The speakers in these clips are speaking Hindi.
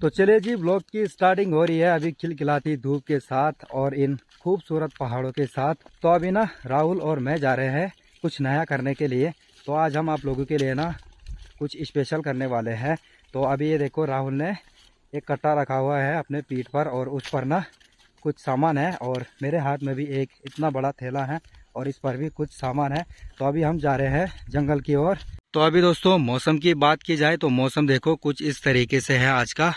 तो चलिए जी, ब्लॉग की स्टार्टिंग हो रही है अभी खिलखिलाती धूप के साथ और इन खूबसूरत पहाड़ों के साथ। तो अभी ना राहुल और मैं जा रहे हैं कुछ नया करने के लिए। तो आज हम आप लोगों के लिए ना कुछ स्पेशल करने वाले हैं। तो अभी ये देखो, राहुल ने एक कट्टा रखा हुआ है अपने पीठ पर और उस पर ना कुछ सामान है, और मेरे हाथ में भी एक इतना बड़ा थैला है और इस पर भी कुछ सामान है। तो अभी हम जा रहे हैं जंगल की ओर। तो अभी दोस्तों मौसम की बात की जाए तो मौसम देखो कुछ इस तरीके से है आज का।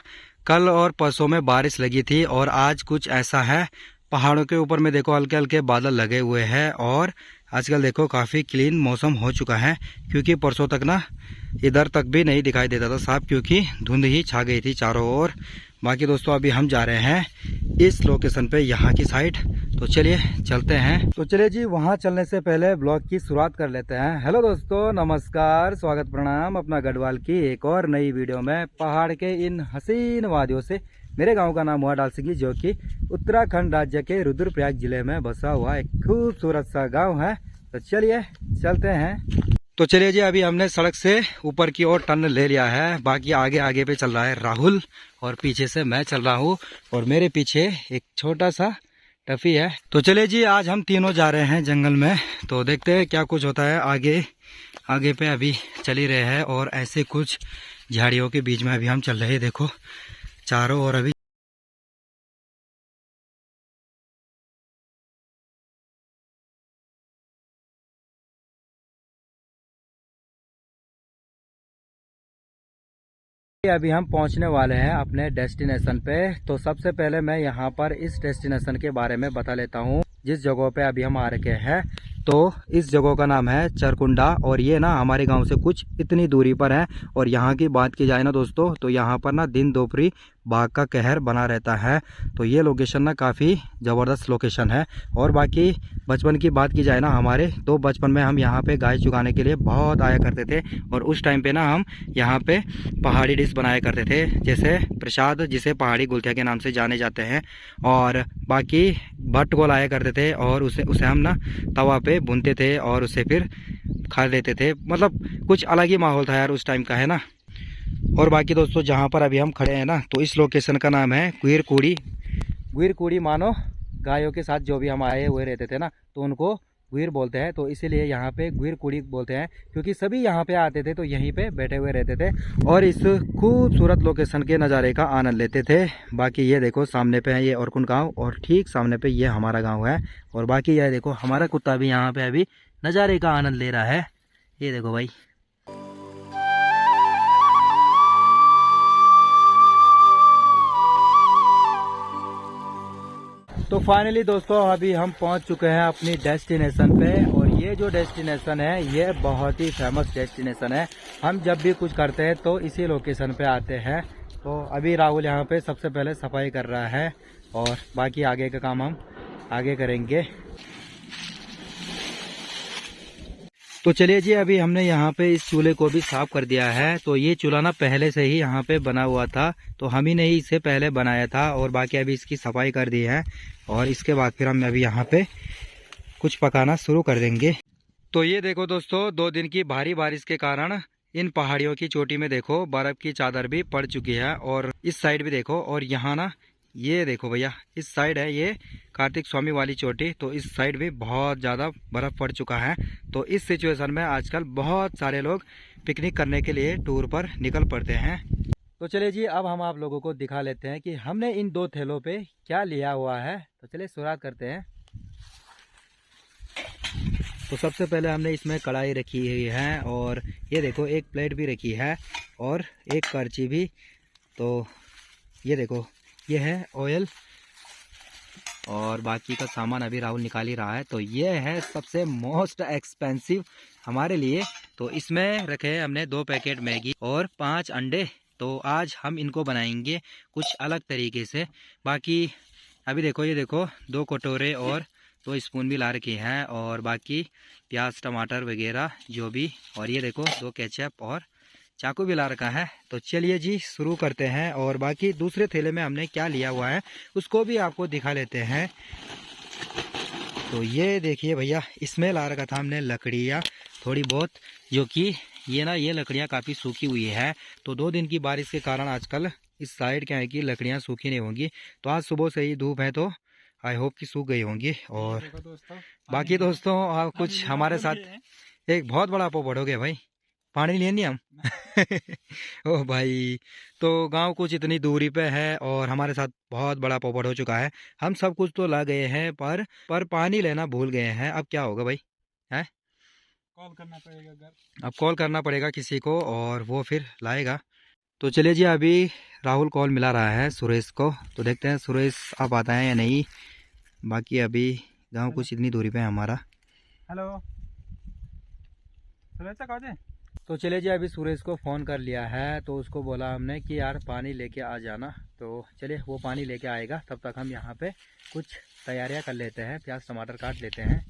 कल और परसों में बारिश लगी थी और आज कुछ ऐसा है। पहाड़ों के ऊपर में देखो हल्के हल्के बादल लगे हुए हैं और आजकल देखो काफ़ी क्लीन मौसम हो चुका है, क्योंकि परसों तक ना इधर तक भी नहीं दिखाई देता था साफ, क्योंकि धुंध ही छा गई थी चारों ओर। बाकी दोस्तों अभी हम जा रहे हैं इस लोकेशन पे, यहाँ की साइड। तो चलिए चलते हैं। तो चलिए जी, वहाँ चलने से पहले ब्लॉग की शुरुआत कर लेते हैं। हेलो दोस्तों, नमस्कार, स्वागत प्रणाम अपना गढ़वाल की एक और नई वीडियो में। पहाड़ के इन हसीन वादियों से। मेरे गांव का नाम हुआ डालसिंगी, जो कि उत्तराखंड राज्य के रुद्रप्रयाग जिले में बसा हुआ एक खूबसूरत सा गाँव है। तो चलिए चलते हैं। तो चलिए जी, अभी हमने सड़क से ऊपर की ओर टर्न ले लिया है। बाकी आगे आगे पे चल रहा है राहुल और पीछे से मैं चल रहा हूँ और मेरे पीछे एक छोटा सा टफी है। तो चलिए जी, आज हम तीनों जा रहे हैं जंगल में। तो देखते हैं क्या कुछ होता है आगे। आगे पे अभी चल ही रहे हैं और ऐसे कुछ झाड़ियों के बीच में अभी हम चल रहे हैं। देखो चारों ओर अभी अभी हम पहुंचने वाले हैं अपने डेस्टिनेशन पे। तो सबसे पहले मैं यहाँ पर इस डेस्टिनेशन के बारे में बता लेता हूँ। जिस जगह पे अभी हम आ रखे हैं, तो इस जगह का नाम है चरकुंडा और ये ना हमारे गांव से कुछ इतनी दूरी पर है। और यहाँ की बात की जाए ना दोस्तों, तो यहाँ पर ना दिन दोपहरी बाघ का कहर बना रहता है। तो ये लोकेशन ना काफ़ी ज़बरदस्त लोकेशन है। और बाकी बचपन की बात की जाए ना हमारे, तो बचपन में हम यहाँ पे गाय चुगाने के लिए बहुत आया करते थे। और उस टाइम पे ना हम यहाँ पे पहाड़ी डिश बनाया करते थे, जैसे प्रसाद, जिसे पहाड़ी गुलथिया के नाम से जाने जाते हैं। और बाकी भट्ट को लाया करते थे और उसे हम ना तवा पे भूनते थे और उसे फिर खा लेते थे। मतलब कुछ अलग ही माहौल था यार उस टाइम का, है ना। और बाकी दोस्तों जहाँ पर अभी हम खड़े हैं ना, तो इस लोकेशन का नाम है गुहिरकुड़ी। गुहिरकुड़ी मानो गायों के साथ जो भी हम आए हुए रहते थे ना, तो उनको गुहिर बोलते हैं। तो इसीलिए यहाँ पे गुहिरकुड़ी बोलते हैं, क्योंकि सभी यहाँ पे आते थे तो यहीं पे बैठे हुए रहते थे और इस खूबसूरत लोकेशन के नज़ारे का आनंद लेते थे। बाकी ये देखो सामने पे है ये औरकुंड गाँव और ठीक सामने पे ये हमारा गाँव है। और बाकी ये देखो हमारा कुत्ता भी यहाँ पे अभी नज़ारे का आनंद ले रहा है। ये देखो भाई। तो फाइनली दोस्तों अभी हम पहुंच चुके हैं अपनी डेस्टिनेशन पे। और ये जो डेस्टिनेशन है ये बहुत ही फेमस डेस्टिनेशन है। हम जब भी कुछ करते हैं तो इसी लोकेशन पे आते हैं। तो अभी राहुल यहाँ पे सबसे पहले सफाई कर रहा है और बाकी आगे का काम हम आगे करेंगे। तो चलिए जी, अभी हमने यहाँ पे इस चूल्हे को भी साफ कर दिया है। तो ये चूल्हा ना पहले से ही यहाँ पे बना हुआ था, तो हम ही ने ही इसे पहले बनाया था। और बाकी अभी इसकी सफाई कर दी है और इसके बाद फिर हम अभी यहाँ पे कुछ पकाना शुरू कर देंगे। तो ये देखो दोस्तों, 2 दिन की भारी बारिश के कारण इन पहाड़ियों की चोटी में देखो बर्फ की चादर भी पड़ चुकी है। और इस साइड भी देखो, और यहाँ ना ये देखो भैया, इस साइड है ये कार्तिक स्वामी वाली चोटी, तो इस साइड भी बहुत ज़्यादा बर्फ़ पड़ चुका है। तो इस सिचुएशन में आजकल बहुत सारे लोग पिकनिक करने के लिए टूर पर निकल पड़ते हैं। तो चलिए जी, अब हम आप लोगों को दिखा लेते हैं कि हमने इन 2 थैलों पे क्या लिया हुआ है। तो चलिए शुरुआत करते हैं। तो सबसे पहले हमने इसमें कढ़ाई रखी हुई है और ये देखो एक प्लेट भी रखी है और एक करछी भी। तो ये देखो ये है ऑयल और बाकी का सामान अभी राहुल निकाल ही रहा है। तो ये है सबसे मोस्ट एक्सपेंसिव हमारे लिए। तो इसमें रखे हमने 2 पैकेट मैगी और 5 अंडे। तो आज हम इनको बनाएंगे कुछ अलग तरीके से। बाकी अभी देखो, ये देखो 2 कटोरे और 2 स्पून भी ला रखे हैं और बाकी प्याज टमाटर वगैरह जो भी। और ये देखो 2 केचप और चाकू भी ला रखा है। तो चलिए जी शुरू करते हैं। और बाकी दूसरे थैले में हमने क्या लिया हुआ है उसको भी आपको दिखा लेते हैं। तो ये देखिए भैया, इसमें ला रखा था हमने लकड़ियाँ थोड़ी बहुत, जो कि ये लकड़ियाँ काफ़ी सूखी हुई है। तो 2 दिन की बारिश के कारण आजकल इस साइड क्या है कि लकड़ियाँ सूखी नहीं होंगी। तो आज सुबह से ही धूप है तो आई होप कि सूख गई होंगी। और बाकी दोस्तों कुछ हमारे साथ एक बहुत बड़ा पोपट हो गया भाई, पानी लिए नहीं हम ओ भाई। तो गांव कुछ इतनी दूरी पे है और हमारे साथ बहुत बड़ा पोपट हो चुका है। हम सब कुछ तो ला गए हैं पर पानी लेना भूल गए हैं। अब क्या होगा भाई, है कॉल करना पड़ेगा घर, अब कॉल करना पड़ेगा किसी को और वो फिर लाएगा। तो चलिए जी, अभी राहुल कॉल मिला रहा है सुरेश को, तो देखते हैं सुरेश आप आता है या नहीं। बाकी अभी गांव कुछ इतनी दूरी पे है हमारा। हेलो सुरेश कहाँ? तो चलिए जी, अभी सुरेश को फ़ोन कर लिया है, तो उसको बोला हमने कि यार पानी लेके आ जाना। तो चलिए वो पानी लेके आएगा, तब तक हम यहाँ पे कुछ तैयारियाँ कर लेते हैं, प्याज टमाटर काट लेते हैं।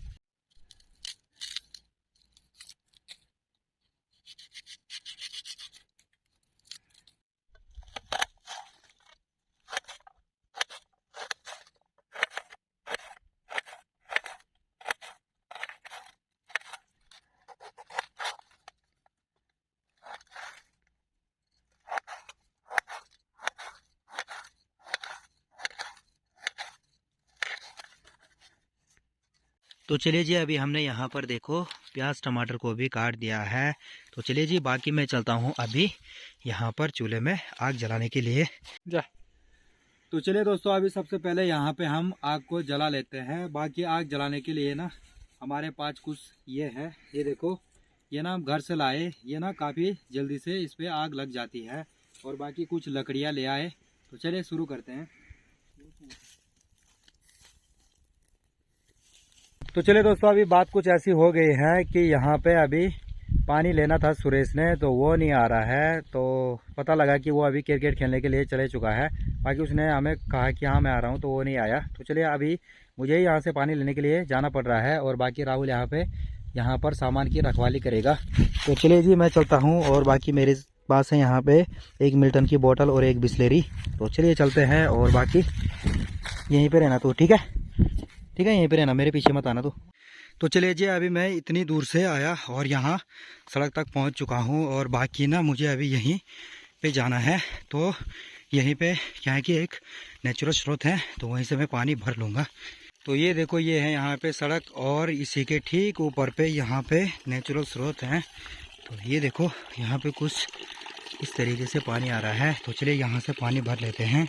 तो चलिए जी, अभी हमने यहाँ पर देखो प्याज टमाटर को भी काट दिया है। तो चलिए जी, बाकी मैं चलता हूँ अभी यहाँ पर चूल्हे में आग जलाने के लिए जा। तो चलिए दोस्तों, अभी सबसे पहले यहाँ पे हम आग को जला लेते हैं। बाकी आग जलाने के लिए ना हमारे पास कुछ ये है, ये देखो, ये ना हम घर से लाए, ये ना काफ़ी जल्दी से इस पर आग लग जाती है। और बाकी कुछ लकड़ियाँ ले आए। तो चलिए शुरू करते हैं। तो चलिए दोस्तों, अभी बात कुछ ऐसी हो गई है कि यहाँ पे अभी पानी लेना था सुरेश ने, तो वो नहीं आ रहा है। तो पता लगा कि वो अभी क्रिकेट खेलने के लिए चले चुका है। बाकी उसने हमें कहा कि हाँ मैं आ रहा हूँ, तो वो नहीं आया। तो चलिए अभी मुझे ही यहाँ से पानी लेने के लिए जाना पड़ रहा है और बाकी राहुल यहाँ पर सामान की रखवाली करेगा। तो चलिए जी, मैं चलता हूँ। और बाकी मेरे पास है यहाँ पे एक मिल्टन की बोतल और एक बिस्लेरी। तो चलिए चलते हैं। और बाकी यहीं पर रहना, तो ठीक है, ठीक है, यहीं पे रहना, मेरे पीछे मत आना तो चलिए जी, अभी मैं इतनी दूर से आया और यहाँ सड़क तक पहुँच चुका हूँ। और बाकी ना मुझे अभी यहीं पे जाना है। तो यहीं पे क्या है कि एक नेचुरल स्रोत है, तो वहीं से मैं पानी भर लूँगा। तो ये देखो, ये है यहाँ पे सड़क और इसी के ठीक ऊपर पे यहाँ पे नेचुरल स्रोत हैं। तो ये देखो यहाँ पे कुछ इस तरीके से पानी आ रहा है। तो चलिए यहाँ से पानी भर लेते हैं।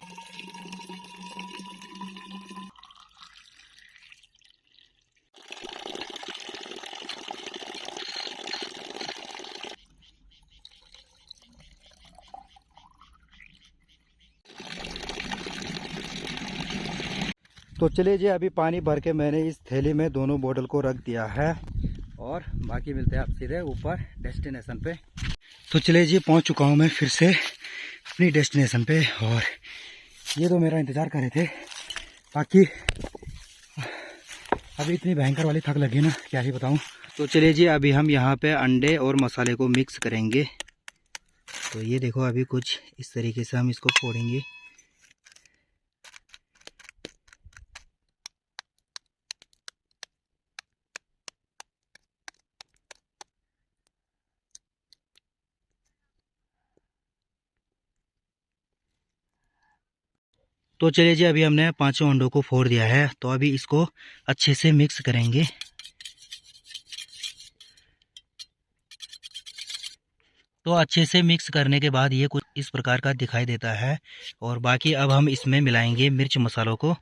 तो चलिए जी, अभी पानी भर के मैंने इस थैली में दोनों बोतल को रख दिया है और बाकी मिलते हैं आप सीधे ऊपर डेस्टिनेशन पे। तो चलिए जी, पहुंच चुका हूं मैं फिर से अपनी डेस्टिनेशन पे और ये तो मेरा इंतज़ार कर रहे थे। बाकी अभी इतनी भयंकर वाली थक लगी ना, क्या ही बताऊं। तो चलिए जी, अभी हम यहाँ पे अंडे और मसाले को मिक्स करेंगे। तो ये देखो, अभी कुछ इस तरीके से हम इसको फोड़ेंगे। तो चलिए जी, अभी हमने पांचों अंडों को फोड़ दिया है। तो अभी इसको अच्छे से मिक्स करेंगे। तो अच्छे से मिक्स करने के बाद ये कुछ इस प्रकार का दिखाई देता है। और बाकी अब हम इसमें मिलाएंगे मिर्च मसालों को।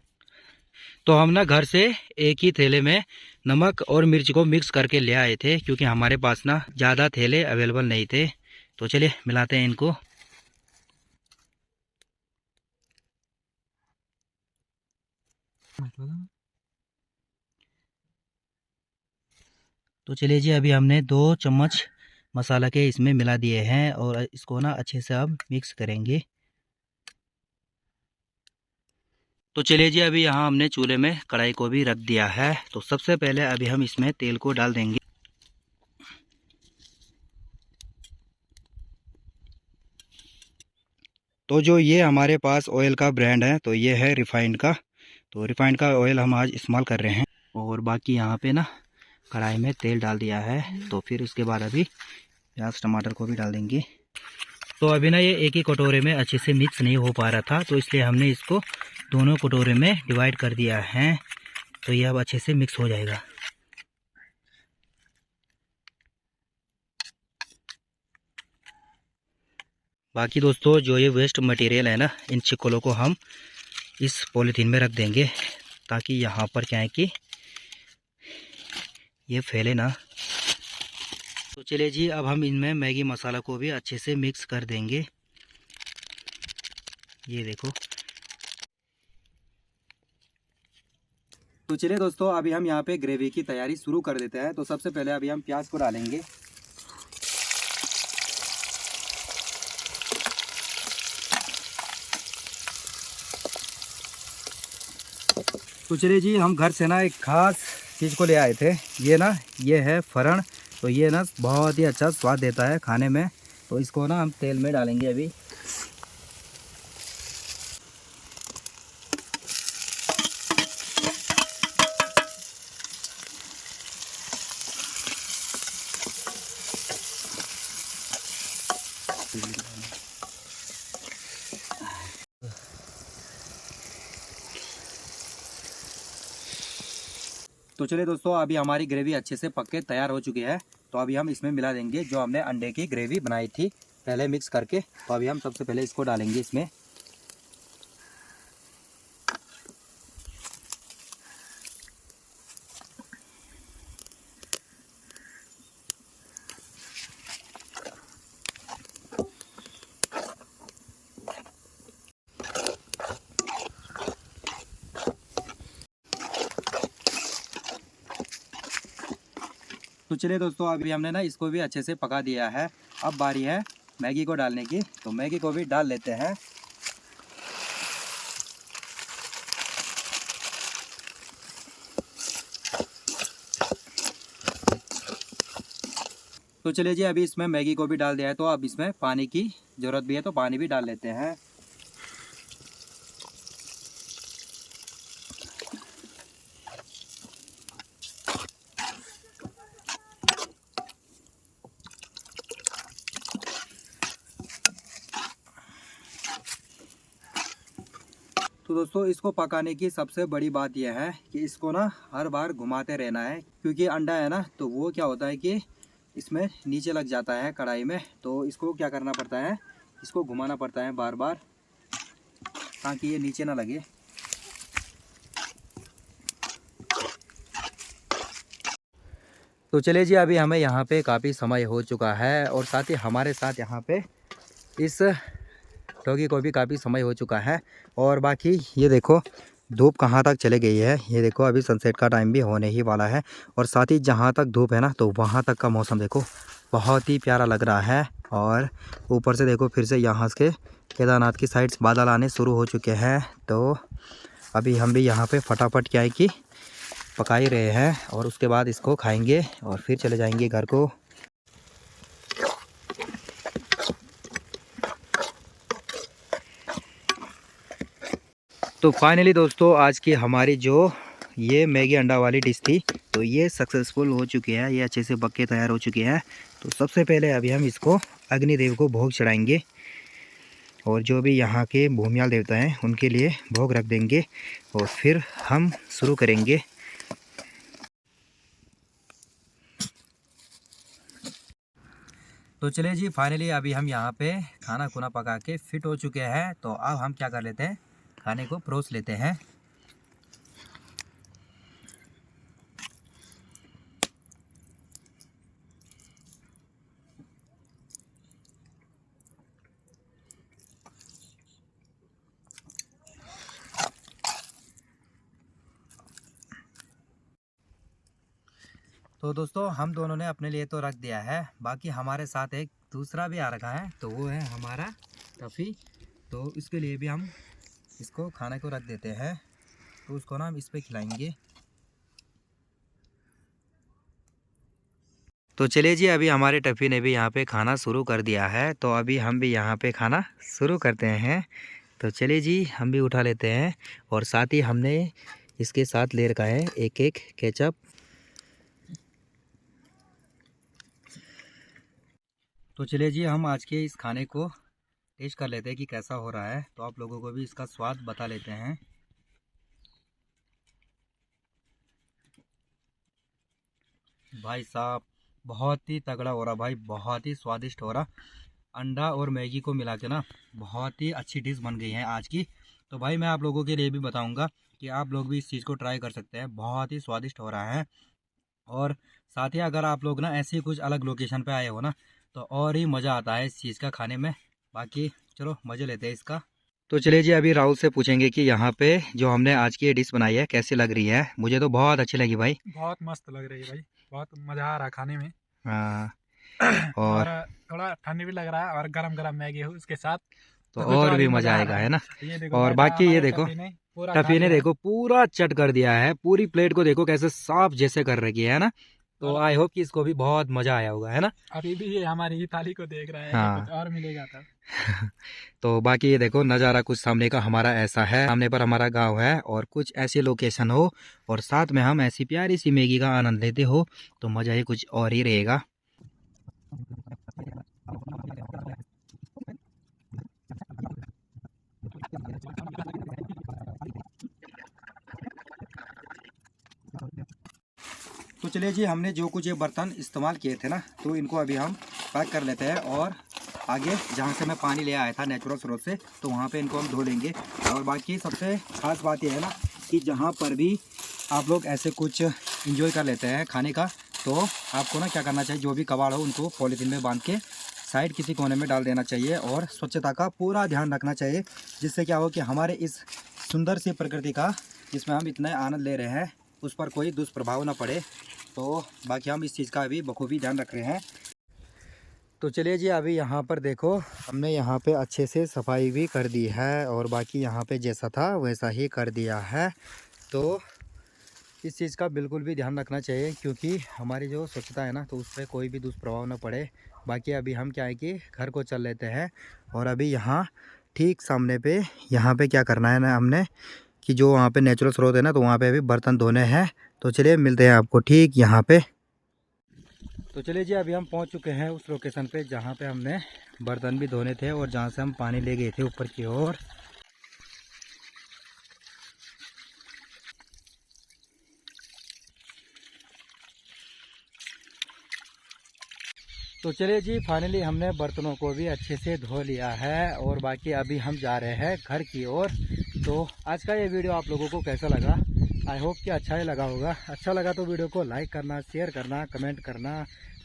तो हम ना घर से एक ही थैले में नमक और मिर्च को मिक्स करके ले आए थे, क्योंकि हमारे पास ना ज़्यादा थैले अवेलेबल नहीं थे। तो चलिए मिलाते हैं इनको। तो चलिए जी, अभी हमने 2 चम्मच मसाला के इसमें मिला दिए हैं और इसको ना अच्छे से अब मिक्स करेंगे। तो चलिए जी, अभी यहाँ हमने चूल्हे में कढ़ाई को भी रख दिया है। तो सबसे पहले अभी हम इसमें तेल को डाल देंगे। तो जो ये हमारे पास ऑयल का ब्रांड है, तो ये है रिफाइंड का। तो रिफाइंड का ऑयल हम आज इस्तेमाल कर रहे हैं। और बाकी यहाँ पे ना कढ़ाई में तेल डाल दिया है। तो फिर उसके बाद अभी प्याज टमाटर को भी डाल देंगे। तो अभी ना ये एक ही कटोरे में अच्छे से मिक्स नहीं हो पा रहा था, तो इसलिए हमने इसको दोनों कटोरे में डिवाइड कर दिया है। तो ये अब अच्छे से मिक्स हो जाएगा। बाकी दोस्तों जो ये वेस्ट मटेरियल है ना, इन चिकोलों को हम इस पॉलीथीन में रख देंगे ताकि यहाँ पर क्या है कि ये फैले ना। तो चलिए जी, अब हम इनमें मैगी मसाला को भी अच्छे से मिक्स कर देंगे। ये देखो। तो चलिए दोस्तों, अभी हम यहाँ पे ग्रेवी की तैयारी शुरू कर देते हैं। तो सबसे पहले अभी हम प्याज को डालेंगे। तो चलिए जी, हम घर से ना एक खास चीज़ को ले आए थे। ये है फरण। तो ये ना बहुत ही अच्छा स्वाद देता है खाने में। तो इसको ना हम तेल में डालेंगे अभी। तो चलिए दोस्तों, अभी हमारी ग्रेवी अच्छे से पक के तैयार हो चुकी है। तो अभी हम इसमें मिला देंगे जो हमने अंडे की ग्रेवी बनाई थी पहले मिक्स करके। तो अभी हम सबसे पहले इसको डालेंगे इसमें। तो चलिए दोस्तों, अभी हमने ना इसको भी अच्छे से पका दिया है। अब बारी है मैगी को डालने की। तो मैगी को भी डाल लेते हैं। तो चलिए जी, अभी इसमें मैगी को भी डाल दिया है। तो अब इसमें पानी की ज़रूरत भी है, तो पानी भी डाल लेते हैं। तो दोस्तों, इसको पकाने की सबसे बड़ी बात यह है कि इसको ना हर बार घुमाते रहना है, क्योंकि अंडा है ना, तो वो क्या होता है कि इसमें नीचे लग जाता है कढ़ाई में। तो इसको क्या करना पड़ता है, इसको घुमाना पड़ता है बार बार ताकि ये नीचे ना लगे। तो चलिए जी, अभी हमें यहाँ पे काफ़ी समय हो चुका है और साथ ही हमारे साथ यहाँ पे इस डॉगी को भी काफ़ी समय हो चुका है। और बाकी ये देखो धूप कहाँ तक चले गई है। ये देखो अभी सनसेट का टाइम भी होने ही वाला है। और साथ ही जहाँ तक धूप है ना, तो वहाँ तक का मौसम देखो बहुत ही प्यारा लग रहा है। और ऊपर से देखो फिर से यहाँ के केदारनाथ की साइड बादल आने शुरू हो चुके हैं। तो अभी हम भी यहाँ पे फटाफट क्या है कि पका ही रहे हैं और उसके बाद इसको खाएंगे और फिर चले जाएंगे घर को। तो फाइनली दोस्तों, आज की हमारी जो ये मैगी अंडा वाली डिश थी, तो ये सक्सेसफुल हो चुकी है। ये अच्छे से पक के तैयार हो चुकी है। तो सबसे पहले अभी हम इसको अग्निदेव को भोग चढ़ाएंगे और जो भी यहाँ के भूमियाल देवता हैं उनके लिए भोग रख देंगे और फिर हम शुरू करेंगे। तो चलिए जी, फाइनली अभी हम यहाँ पे खाना खुना पका के फिट हो चुके हैं। तो अब हम क्या कर लेते हैं, खाने को परोस लेते हैं। तो दोस्तों, हम दोनों ने अपने लिए तो रख दिया है। बाकी हमारे साथ एक दूसरा भी आ रखा है, तो वो है हमारा टफ़ी। तो इसके लिए भी हम इसको खाने को रख देते हैं। तो उसको ना हम इस पे खिलाएंगे। तो चलिए जी, अभी हमारे टफ़ी ने भी यहाँ पे खाना शुरू कर दिया है। तो अभी हम भी यहाँ पे खाना शुरू करते हैं। तो चलिए जी, हम भी उठा लेते हैं। और साथ ही हमने इसके साथ ले रखा है एक एक केचप। तो चलिए जी, हम आज के इस खाने को टेस्ट कर लेते हैं कि कैसा हो रहा है, तो आप लोगों को भी इसका स्वाद बता लेते हैं। भाई साहब बहुत ही तगड़ा हो रहा भाई, बहुत ही स्वादिष्ट हो रहा। अंडा और मैगी को मिला के ना बहुत ही अच्छी डिश बन गई है आज की। तो भाई मैं आप लोगों के लिए भी बताऊंगा कि आप लोग भी इस चीज़ को ट्राई कर सकते हैं, बहुत ही स्वादिष्ट हो रहा है। और साथ ही अगर आप लोग ना ऐसी कुछ अलग लोकेशन पे आए हो ना, तो और ही मज़ा आता है इस चीज़ का खाने में। बाकी चलो मज़े लेते हैं इसका। तो चलिए जी, अभी राहुल से पूछेंगे कि यहाँ पे जो हमने आज की ये डिश बनाई है कैसी लग रही है। मुझे तो बहुत अच्छी लगी भाई। बहुत मस्त लग रही है भाई, बहुत मज़ा आ रहा है खाने में। हाँ, और और थोड़ा ठंडी भी लग रहा है, और गरम गरम मैगी हो उसके साथ तो कुछ और और भी ही मज़ा मज़ा आ आएगा, रहा है है। ना। ये देखो और भाई, बाकी ये हमारे देखो, टफी ने पूरा खा टफी ने लिया है। देखो पूरा चट कर दिया है, पूरी प्लेट को देखो कैसे साफ जैसे कर रखी है ना। तो और आई होप कि इसको भी बहुत मज़ा आया होगा, है ना। अभी भी ये हमारी ही थाली को देख रहा है कि कुछ हाँ। और मिलेगा था। तो बाकी ये देखो नज़ारा कुछ सामने का हमारा ऐसा है, सामने पर हमारा गांव है और कुछ ऐसी लोकेशन हो और साथ में हम ऐसी प्यारी सी मैगी का आनंद लेते हो, तो मज़ा ही कुछ और ही रहेगा। तो चलिए जी, हमने जो कुछ ये बर्तन इस्तेमाल किए थे ना, तो इनको अभी हम पैक कर लेते हैं और आगे जहाँ से मैं पानी ले आया था नेचुरल स्रोत से, तो वहाँ पे इनको हम धो लेंगे। और बाकी सबसे ख़ास बात यह है ना कि जहाँ पर भी आप लोग ऐसे कुछ इंजॉय कर लेते हैं खाने का, तो आपको ना क्या करना चाहिए, जो भी कबाड़ हो उनको पॉलीथीन में बांध के साइड किसी कोने में डाल देना चाहिए और स्वच्छता का पूरा ध्यान रखना चाहिए, जिससे क्या हो कि हमारे इस सुंदर सी प्रकृति का जिसमें हम इतना आनंद ले रहे हैं उस पर कोई दुष्प्रभाव ना पड़े। तो बाकी हम इस चीज़ का भी बखूबी ध्यान रख रहे हैं। तो चलिए जी, अभी यहाँ पर देखो हमने यहाँ पे अच्छे से सफाई भी कर दी है और बाकी यहाँ पे जैसा था वैसा ही कर दिया है। तो इस चीज़ का बिल्कुल भी ध्यान रखना चाहिए, क्योंकि हमारी जो स्वच्छता है ना, तो उस पर कोई भी दुष्प्रभाव ना पड़े। बाकी अभी हम क्या है कि घर को चल लेते हैं और अभी यहाँ ठीक सामने पे यहाँ पे क्या करना है ना हमने कि जो वहाँ पे नेचुरल स्रोत है ना, तो वहाँ पे अभी बर्तन धोने हैं। तो चलिए मिलते हैं आपको ठीक यहाँ पे। तो चलिए जी, अभी हम पहुँच चुके हैं उस लोकेशन पे जहाँ पे हमने बर्तन भी धोने थे और जहाँ से हम पानी ले गए थे ऊपर की ओर। तो चलिए जी, फाइनली हमने बर्तनों को भी अच्छे से धो लिया है और बाकी अभी हम जा रहे हैं घर की ओर। तो आज का ये वीडियो आप लोगों को कैसा लगा? आई होप कि अच्छा ही लगा होगा। अच्छा लगा तो वीडियो को लाइक करना, शेयर करना, कमेंट करना।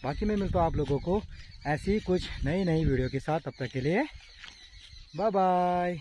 बाकी मैं मिलता हूँ आप लोगों को ऐसी कुछ नई वीडियो के साथ। तब तक के लिए बाय बाय।